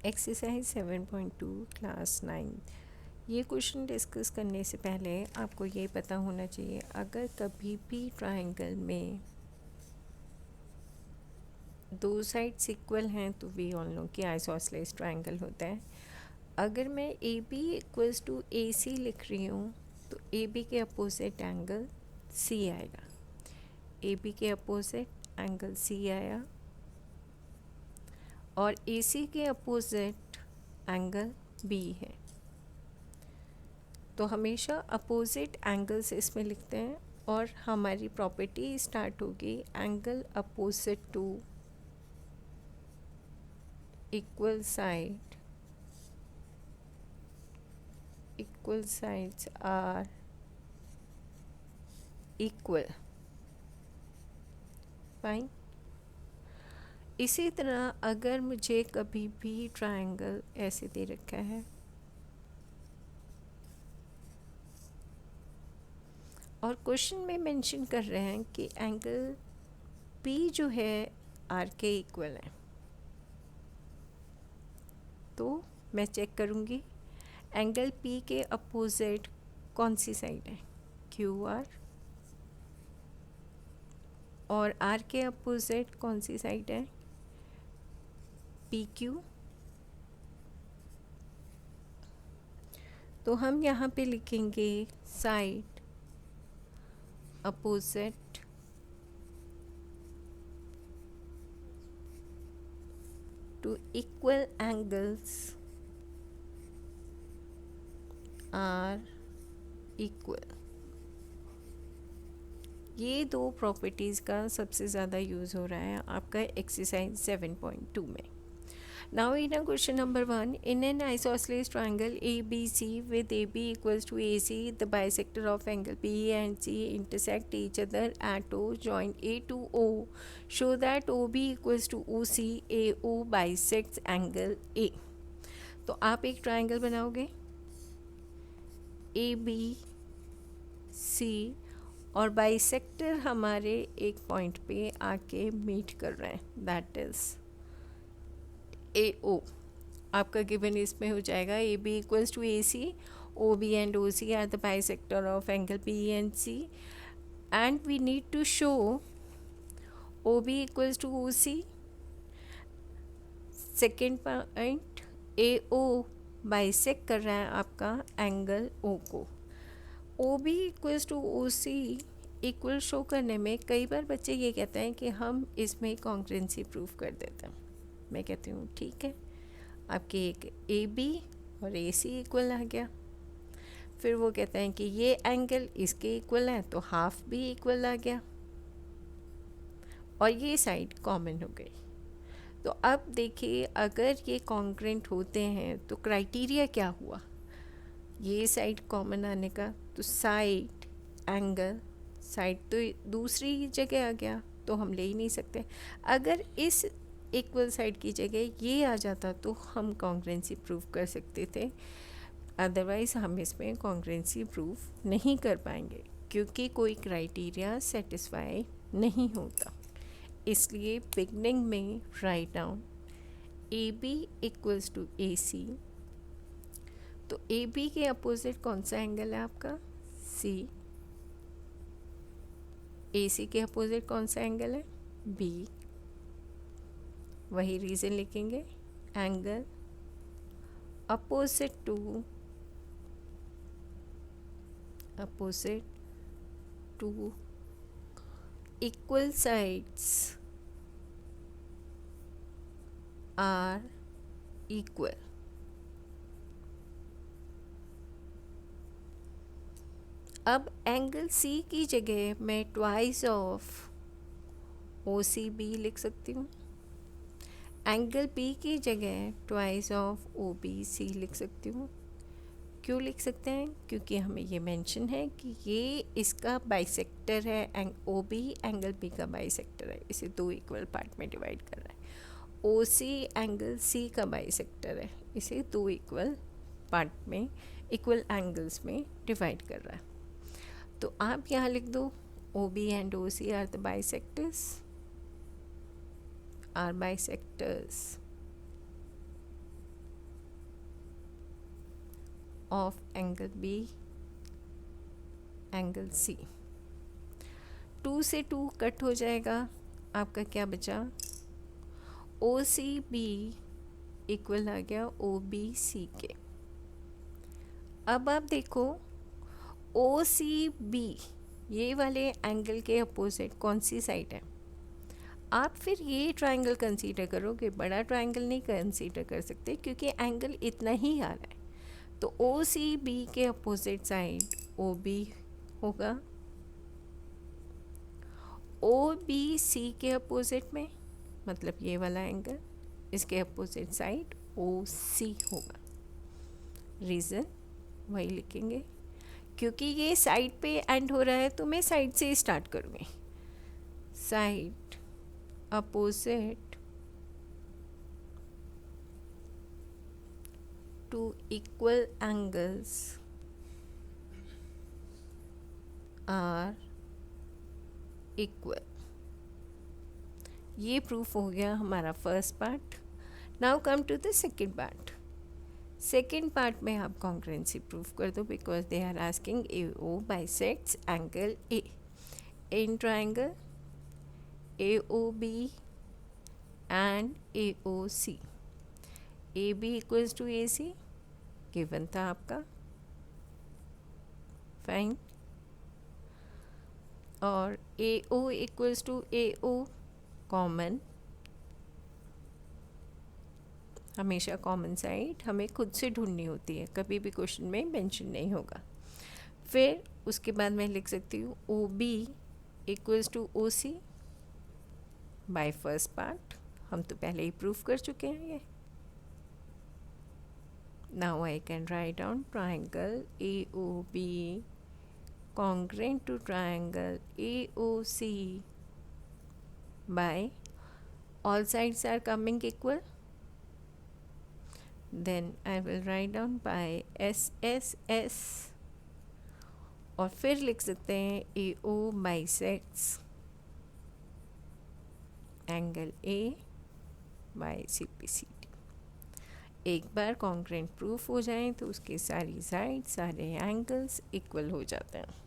Exercise 7.2 class 9। ये question discuss करने से पहले आपको ये पता होना चाहिए, अगर कभी भी ट्रायंगल में दो साइड्स इक्वल हैं तो वी ऑल नो कि आइसोसेलेस ट्रायंगल होता है। अगर मैं ए बी इक्वल्स टू ए सी लिख रही हूँ तो ए बी के अपोजिट एंगल सी आएगा। ए बी के अपोजिट एंगल सी आया और ए सी के अपोजिट एंगल बी है। तो हमेशा अपोजिट एंगल्स इसमें लिखते हैं और हमारी प्रॉपर्टी स्टार्ट होगी angle opposite to equal sides are equal. Fine. इसी तरह अगर मुझे कभी भी ट्रायंगल ऐसे दे रखा है और क्वेश्चन में मेंशन कर रहे हैं कि एंगल P जो है R के इक्वल है, तो मैं चेक करूँगी एंगल P के अपोजिट कौन सी साइड है, QR, और R के अपोजिट कौन सी साइड है, PQ। तो हम यहाँ पे लिखेंगे side opposite to equal angles are equal. ये दो प्रॉपर्टीज़ का सबसे ज़्यादा यूज़ हो रहा है आपका एक्सरसाइज 7.2 में। Now in a question number 1, in an isosceles triangle ABC with AB equals to AC, the bisector of angle B and C intersect each other at O. Join A to O. Show that OB equals to OC. AO bisects angle A. तो आप एक triangle बनाओगे ABC और bisector हमारे एक point पे आके meet कर रहे हैं, दैट इज़ AO। आपका गिवन इसमें हो जाएगा AB equals to AC, OB and OC are the bisector of angle BNC and we need to show OB equals to OC। Second point AO bisect कर रहा है आपका एंगल O को। OB equals to OC equal show करने में कई बार बच्चे ये कहते हैं कि हम इसमें कॉन्ग्रुएंसी प्रूव कर देते हैं। मैं कहती हूँ ठीक है, आपके एक AB और AC इक्वल आ गया। फिर वो कहते हैं कि ये एंगल इसके इक्वल है तो हाफ भी इक्वल आ गया और ये साइड कॉमन हो गई। तो अब देखिए, अगर ये कॉन्ग्रुएंट होते हैं तो क्राइटेरिया क्या हुआ ये साइड कॉमन आने का, तो साइड एंगल साइड तो दूसरी जगह आ गया तो हम ले ही नहीं सकते। अगर इस इक्वल साइड की जगह ये आ जाता तो हम कॉन्ग्रुएंसी प्रूव कर सकते थे, अदरवाइज़ हम इसमें कॉन्ग्रुएंसी प्रूव नहीं कर पाएंगे क्योंकि कोई क्राइटेरिया सेटिस्फाई नहीं होता। इसलिए बिगनिंग में write down AB equals to AC। तो AB के अपोजिट कौन सा एंगल है आपका, C। AC के अपोजिट कौन सा एंगल है, B। वही रीज़न लिखेंगे, angle opposite to equal sides are equal. अब एंगल C की जगह मैं ट्वाइस ऑफ OCB लिख सकती हूँ। एंगल B की जगह ट्वाइस ऑफ OBC लिख सकती हूँ। क्यों लिख सकते हैं, क्योंकि हमें ये मेंशन है कि ये इसका बाइसेक्टर है, OB एंगल B का बाइसेक्टर है, इसे दो इक्वल पार्ट में डिवाइड कर रहा है। OC एंगल C का बाइसेक्टर है, इसे दो इक्वल पार्ट में इक्वल एंगल्स में डिवाइड कर रहा है। तो आप यहाँ लिख दो OB and OC are the bisectors, of angle B angle C. 2 से 2 कट हो जाएगा, आपका क्या बचा, ओ सी बी इक्वल आ गया ओ बी सी के। अब आप देखो ओ सी बी ये वाले एंगल के अपोजिट कौन सी साइड है। आप फिर ये ट्रायंगल कंसीडर करोगे, बड़ा ट्रायंगल नहीं कंसीडर कर सकते क्योंकि एंगल इतना ही आ रहा है। तो ओ सी बी के अपोजिट साइड ओ बी होगा, ओ बी सी के अपोजिट में मतलब ये वाला एंगल, इसके अपोजिट साइड ओ सी होगा। रीज़न वही लिखेंगे, क्योंकि ये साइड पे एंड हो रहा है तो मैं साइड से ही स्टार्ट करूँगी। Side opposite to equal angles are equal. ये प्रूफ हो गया हमारा first part. Now come to the second part. Second part में आप कॉन्ग्रुएंसी प्रूफ कर दो, because they are asking A O bisects angle A in triangle A O B and A O C. A B equals to A C given था आपका, fine. और A O equals to A O common, हमेशा common side हमें खुद से ढूंढनी होती है, कभी भी क्वेश्चन में मेंशन नहीं होगा। फिर उसके बाद मैं लिख सकती हूँ O B equals to O C by first part, हम तो पहले ही प्रूफ कर चुके हैं ये। Now I can write down triangle A O B congruent to triangle AOC by all sides are coming equal, then I will write down by SSS और फिर लिख सकते हैं AO bisects angle A by CPCD। एक बार congruent proof हो जाए तो उसके सारी साइड सारे एंगल्स इक्वल हो जाते हैं।